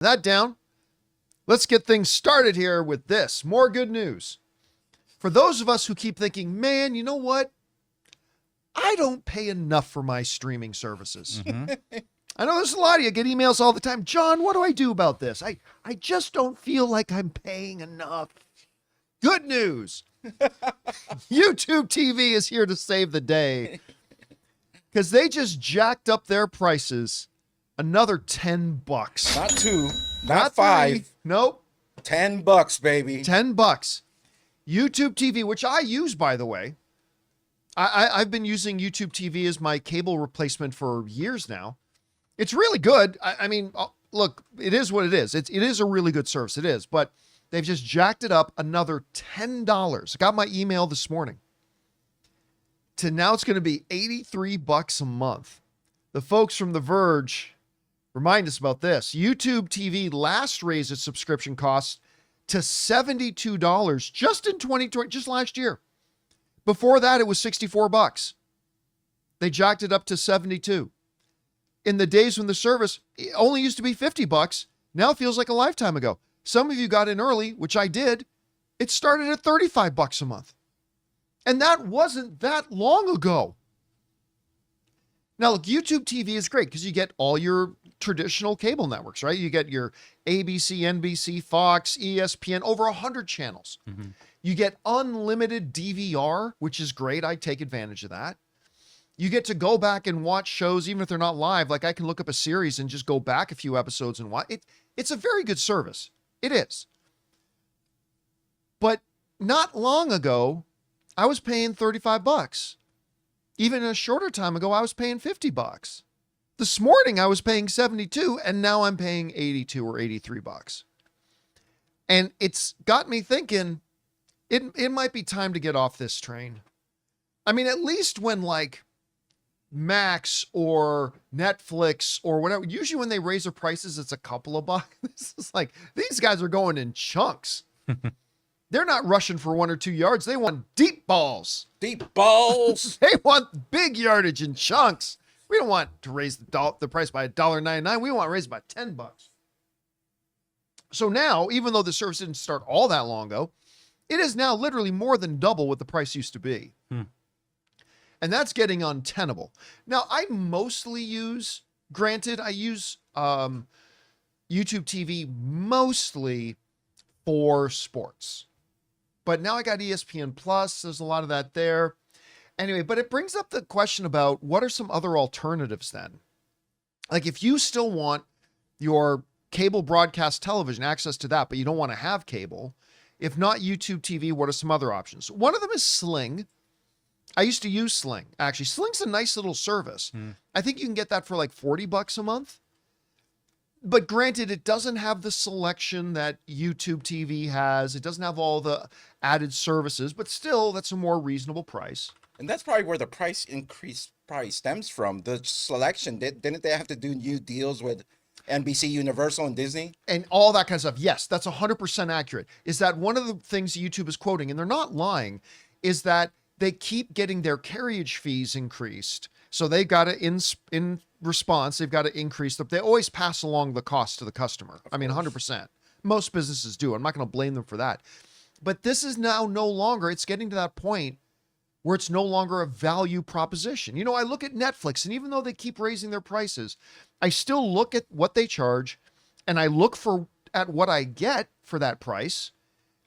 That down. Let's get things started here with this. More good news. For those of us who keep thinking, man, you know what? I don't pay enough for my streaming services. Mm-hmm. I know there's a lot of you get emails all the time. John, what do I do about this? I just don't feel like I'm paying enough. Good news. YouTube TV is here to save the day because they just jacked up their prices another $10. Not two, not five. Three. Nope. $10, baby. $10. YouTube TV, which I use, by the way. I've been using YouTube TV as my cable replacement for years now. It's really good. I mean, look, it is what it is. It is a really good service. It is, but they've just jacked it up another $10. I got my email this morning. To now it's going to be $83 a month. The folks from The Verge remind us about this. YouTube TV last raised its subscription costs to $72 just in 2020, just last year. Before that, it was $64. They jacked it up to $72. In the days when the service only used to be $50, now it feels like a lifetime ago. Some of you got in early, which I did. It started at $35 a month. And that wasn't that long ago. Now, look, YouTube TV is great because you get all your traditional cable networks, right? You get your ABC, NBC, Fox, ESPN, over 100 channels. Mm-hmm. You get unlimited DVR, which is great. I take advantage of that. You get to go back and watch shows, even if they're not live. Like I can look up a series and just go back a few episodes and watch it. It's a very good service. It is. But not long ago, I was paying $35. Even a shorter time ago, I was paying $50. This morning, I was paying $72, and now I'm paying $82 or $83. And it's got me thinking, it might be time to get off this train. I mean, at least when like Max or Netflix or whatever, usually when they raise their prices, it's a couple of bucks. This is like, these guys are going in chunks. They're not rushing for 1 or 2 yards. They want deep balls. Deep balls. They want big yardage in chunks. We don't want to raise the price by $1.99. We want to raise it by $10. So now, even though the service didn't start all that long ago, it is now literally more than double what the price used to be. And that's getting untenable. Now, I mostly use, granted, I use YouTube TV mostly for sports. But now I got ESPN Plus. There's a lot of that there. Anyway, but it brings up the question about what are some other alternatives then? Like if you still want your cable broadcast television, access to that, but you don't want to have cable, if not YouTube TV, what are some other options? One of them is Sling. I used to use Sling. Actually, Sling's a nice little service. I think you can get that for like $40 a month. But granted, it doesn't have the selection that YouTube TV has. It doesn't have all the added services, but still, that's a more reasonable price. And that's probably where the price increase probably stems from. The selection. Didn't they have to do new deals with NBC, Universal, and Disney? And all that kind of stuff. Yes, that's 100% accurate. Is that one of the things YouTube is quoting, and they're not lying, is that they keep getting their carriage fees increased. So they got to, in response, they've got to increase them. They always pass along the cost to the customer. I mean, 100%. Most businesses do. I'm not going to blame them for that. But this is now no longer, it's getting to that point where it's no longer a value proposition. You know, I look at Netflix, and even though they keep raising their prices, I still look at what they charge, and I look at what I get for that price,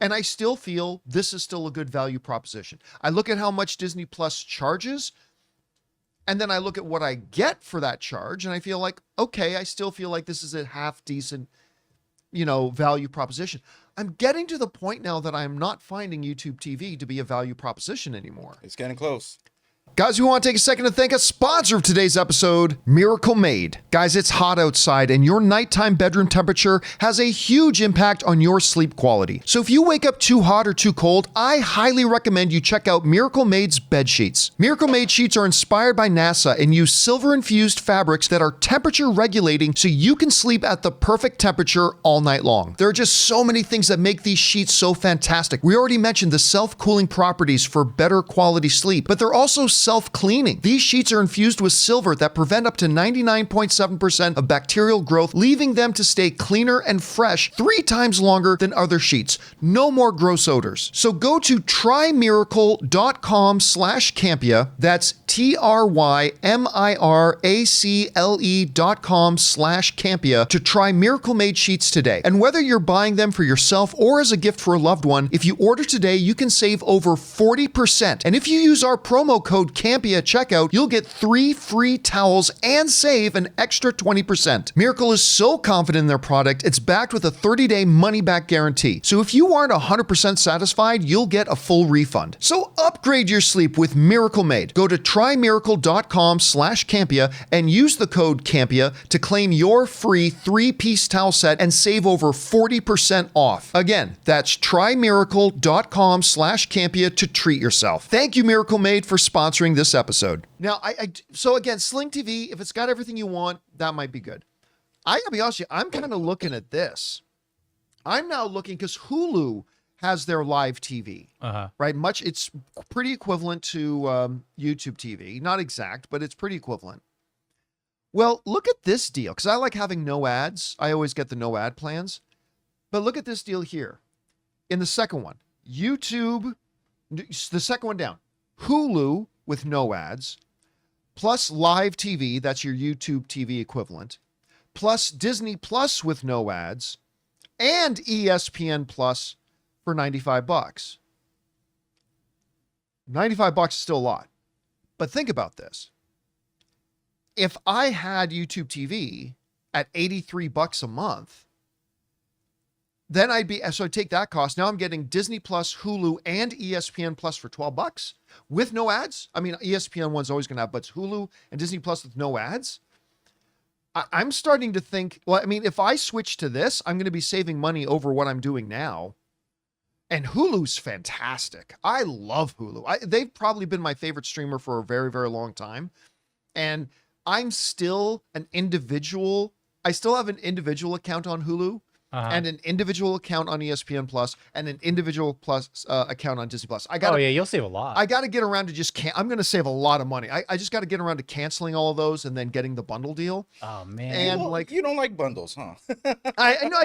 and I still feel this is still a good value proposition. I look at how much Disney Plus charges, and then I look at what I get for that charge, and I feel like, okay, I still feel like this is a half decent, value proposition. I'm getting to the point now that I'm not finding YouTube TV to be a value proposition anymore. It's getting close. Guys, we want to take a second to thank a sponsor of today's episode, Miracle Made. Guys, it's hot outside, and your nighttime bedroom temperature has a huge impact on your sleep quality. So if you wake up too hot or too cold, I highly recommend you check out Miracle Made's bed sheets. Miracle Made sheets are inspired by NASA and use silver-infused fabrics that are temperature regulating so you can sleep at the perfect temperature all night long. There are just so many things that make these sheets so fantastic. We already mentioned the self-cooling properties for better quality sleep, but they're also self-cleaning. These sheets are infused with silver that prevent up to 99.7% of bacterial growth, leaving them to stay cleaner and fresh 3 times longer than other sheets. No more gross odors. So go to trymiracle.com/Campea. That's TRYMIRACLE.com/Campea to try Miracle Made sheets today. And whether you're buying them for yourself or as a gift for a loved one, if you order today, you can save over 40%. And if you use our promo code Campea at checkout, you'll get 3 free towels and save an extra 20%. Miracle is so confident in their product, it's backed with a 30-day money-back guarantee. So if you aren't 100% satisfied, you'll get a full refund. So upgrade your sleep with Miracle Made. Go to trymiracle.com/Campea and use the code Campea to claim your free 3-piece towel set and save over 40% off. Again, that's trymiracle.com/Campea to treat yourself. Thank you, Miracle Made, for sponsoring this episode. Now, so again, Sling TV, if it's got everything you want, that might be good. I gotta be honest with you, I'm kind of looking at this. I'm now looking because Hulu has their live TV, right? It's pretty equivalent to YouTube TV. Not exact, but it's pretty equivalent. Well, look at this deal, because I like having no ads. I always get the no ad plans. But look at this deal here. In the second one, YouTube, the second one down, Hulu with no ads, plus live TV, that's your YouTube TV equivalent, plus Disney Plus with no ads, and ESPN Plus for $95. $95 is still a lot. But think about this. If I had YouTube TV at $83 a month, then I'd take that cost. Now I'm getting Disney Plus, Hulu, and ESPN Plus for $12 with no ads. I mean, ESPN one's always going to have, but it's Hulu and Disney Plus with no ads. I'm starting to think, well, I mean, if I switch to this, I'm going to be saving money over what I'm doing now. And Hulu's fantastic. I love Hulu. They've probably been my favorite streamer for a very, very long time. And I'm still an individual. I still have an individual account on Hulu and an individual account on ESPN Plus and an individual plus account on Disney Plus. You'll save a lot. I got to get around to I'm going to save a lot of money. I just got to get around to canceling all of those and then getting the bundle deal. Oh man. And you don't like bundles, huh? I know.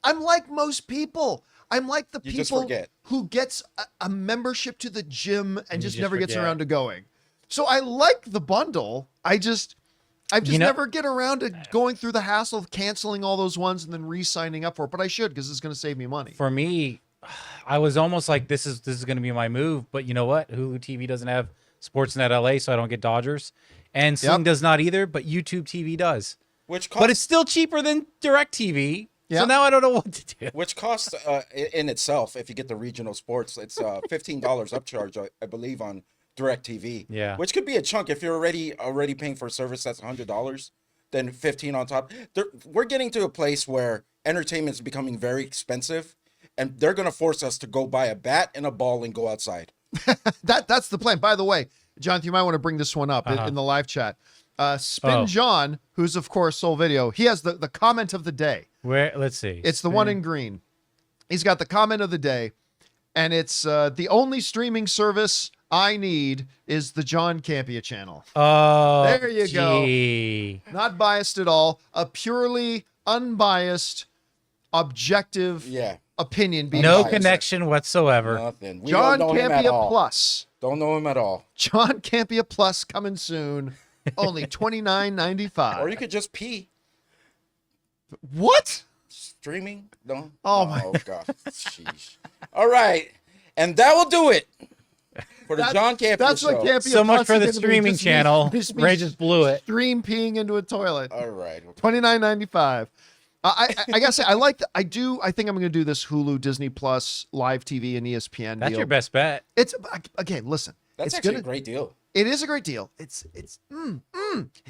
I'm like most people. I'm like the people who gets a membership to the gym and just never gets around to going. So I like the bundle. I just never get around to going through the hassle of canceling all those ones and then re-signing up for it. But I should, because it's going to save me money. For me, I was almost like, this is going to be my move. But you know what? Hulu TV doesn't have Sportsnet LA, so I don't get Dodgers. And Sling does not either, but YouTube TV does. But it's still cheaper than DirecTV. Yep. So now I don't know what to do. Which costs in itself, if you get the regional sports, it's $15 upcharge, I believe, on DirecTV. Yeah. Which could be a chunk if you're already paying for a service that's $100, then $15 on top. We're getting to a place where entertainment is becoming very expensive, and they're going to force us to go buy a bat and a ball and go outside. That's the plan. By the way, Jonathan, you might want to bring this one up in the live chat. John, who's of course Soul Video, he has the comment of the day. Let's see. It's the one in green. He's got the comment of the day, and it's the only streaming service I need is the John Campea channel. Oh, there you go. Not biased at all. A purely unbiased, objective opinion. No connection whatsoever. Nothing. We John don't know him at Campea all. Plus. Don't know him at all. John Campea Plus coming soon. Only $29.95. Or you could just pee. What? Streaming? No. Oh my God. Sheesh. All right, and that will do it for the John Campea That's Show. what Campea So much Plus for the is gonna be, streaming just channel. Ray just blew it. Stream peeing into a toilet. All right. $29.95. I gotta say, I think I'm gonna do this Hulu, Disney Plus, live TV, and ESPN That's deal. your best bet. It's okay. Listen, That's actually a great deal. It is a great deal. It's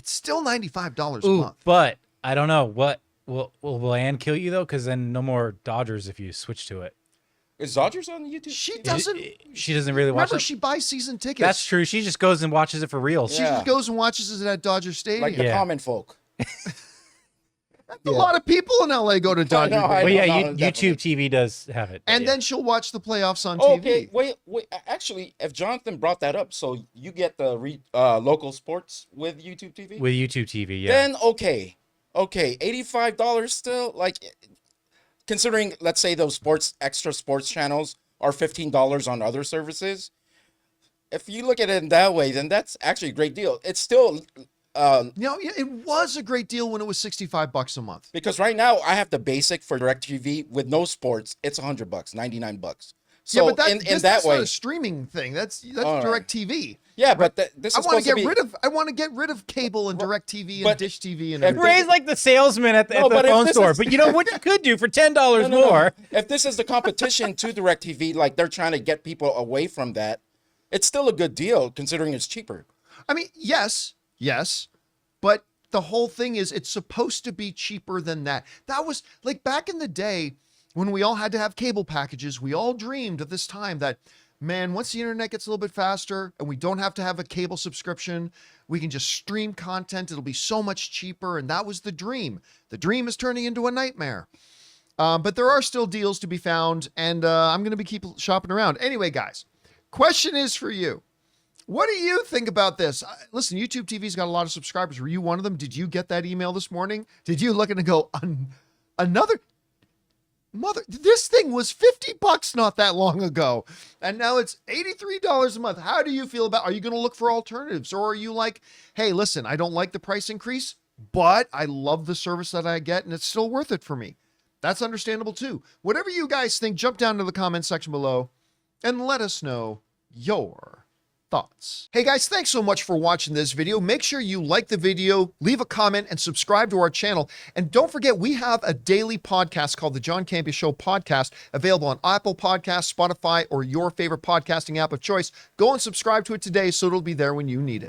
still $95 a Ooh, month. but I don't know what will Ann kill you though, because then no more Dodgers if you switch to it. Is Dodgers on YouTube? She doesn't. She doesn't really watch Remember, it. she buys season tickets. That's true. She just goes and watches it for real. She just goes and watches it at Dodger Stadium. Like the common folk. A lot of people in LA go to Dodger know, games. But yeah, definitely. YouTube TV does have it. And yeah. then she'll watch the playoffs on Oh, TV. okay, wait. Actually, if Jonathan brought that up, so you get the local sports with YouTube TV. With YouTube TV, yeah. Then okay, $85 still. Like, considering, let's say those extra sports channels are $15 on other services. If you look at it in that way, then that's actually a great deal. It's still It was a great deal when it was $65 a month. because right now I have the basic for DirecTV with no sports. It's $100, $99. So but in that that's way, not a streaming thing. That's All right. DirecTV. yeah, but this I is want supposed to to be. I want to get rid of cable and DirecTV and but Dish TV and if everything. Ray's like the salesman at the, No, but if phone this store. is- But you know what you could do for $10 No. more? If this is the competition to DirecTV, like they're trying to get people away from that, it's still a good deal considering it's cheaper. I mean, yes, but the whole thing is it's supposed to be cheaper than that. That was like back in the day when we all had to have cable packages. We all dreamed of this time that, man, once the internet gets a little bit faster and we don't have to have a cable subscription, we can just stream content. It'll be so much cheaper. And that was the dream. The dream is turning into a nightmare. But there are still deals to be found, and I'm going to keep shopping around. Anyway, guys, question is for you. What do you think about this? Listen, YouTube TV's got a lot of subscribers. Were you one of them? Did you get that email this morning? Did you look and go, another? This thing was $50 not that long ago, and now it's $83 a month. How do you feel about? Are you going to look for alternatives, or are you like, hey, listen, I don't like the price increase, but I love the service that I get, and it's still worth it for me? That's understandable too. Whatever you guys think, jump down to the comment section below and let us know your thoughts. Hey guys, thanks so much for watching this video. Make sure you like the video, leave a comment, and subscribe to our channel. And don't forget, we have a daily podcast called the John Campea Show podcast, available on Apple Podcasts, Spotify, or your favorite podcasting app of choice. Go and subscribe to it today so it'll be there when you need it.